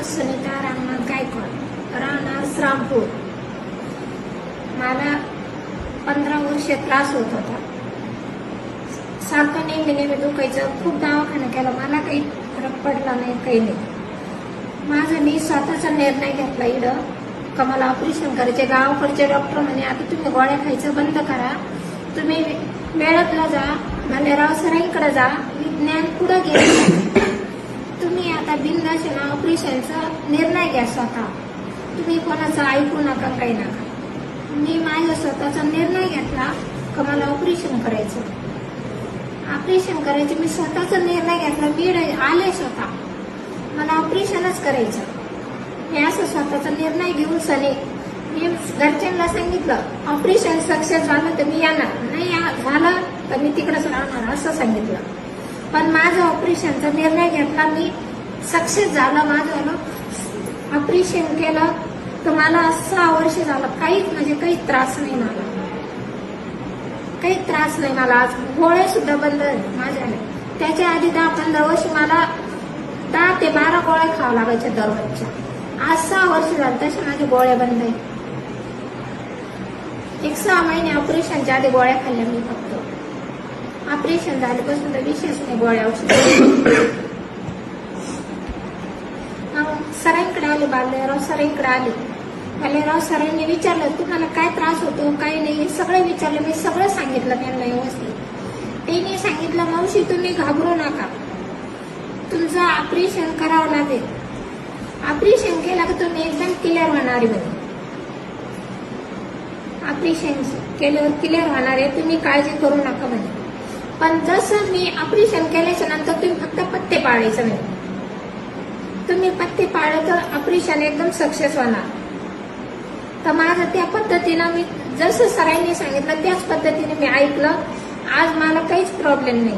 सुनीता रामनाथ गायकवाड, राहणार श्रामपूर. मला 15 वर्ष त्रास होत होता. सारखं नेहमी दुखायचं. खूप दवाखाना केला, मला काही फरक पडला नाही, काही नाही. मी स्वतःचा निर्णय घेतला इकडं का मला ऑपरेशन करायचे. गावाकडचे डॉक्टर म्हणे आता तुम्ही गोळ्या खायचं बंद करा, तुम्ही मेळतला जा, भालेराव सरांकडे जा, विज्ञान पुढे घ्या, तुम्ही आता बिनधास्त ऑपरेशनचा निर्णय घ्या स्वतः, तुम्ही कोणाचं ऐकू नका, काही नका. मी माझा स्वतःचा निर्णय घेतला का मला ऑपरेशन करायचं. मी स्वतःचा निर्णय घेतला. मी आले स्वतः, मला ऑपरेशनच करायचं. मी असं स्वतःचा निर्णय घेऊन मी घरच्यांना सांगितलं ऑपरेशन सक्सेस झालं तर मी येणार, नाही झालं तर मी तिकडेच राहणार असं सांगितलं. पण माझं ऑपरेशनचा निर्णय घेतला, मी सक्सेस झालं. माझं ऑपरेशन केलं तर मला 6 वर्ष झालं, काही त्रास नाही मला, काही त्रास नाही मला. आज गोळ्या सुद्धा बंद माझ्या. त्याच्या आधी 10-15 वर्ष मला 10 ते 12 गोळ्या खावं लागायच्या दररोजच्या. आज 6 वर्ष झालं तशा माझ्या गोळ्या बंद आहे. 6 महिने ऑपरेशनच्या आधी गोळ्या खाल्ल्या मी फक्त. ऑपरेशन झाल्यापासून तर विशेष नाही गोळ्या औषध. सरांकडे आले, भालेराव सरांकडे आले. भालेराव सरांनी विचारलं तुम्हाला काय त्रास होतो, काय नाही, सगळं विचारलं. मी सगळं सांगितलं त्यांना व्यवस्थित. त्यांनी सांगितलं मावशी तुम्ही घाबरू नका, तुमचं ऑपरेशन करावं लागेल. ऑपरेशन केलं की तुम्ही एकदम क्लिअर होणार आहे. ऑपरेशन केल्यावर क्लिअर होणार आहे, तुम्ही काळजी करू नका म्हणे. पण जसं मी ऑपरेशन केल्याच्या नंतर तुम्ही फक्त पत्ते पाळायचं नाही. तुम्ही पत्ते पाळलं तर ऑपरेशन एकदम सक्सेस होणार. तर माझं त्या पद्धतीनं मी जसं सरांनी सांगितलं त्याच पद्धतीने मी ऐकलं. आज मला काहीच प्रॉब्लेम नाही.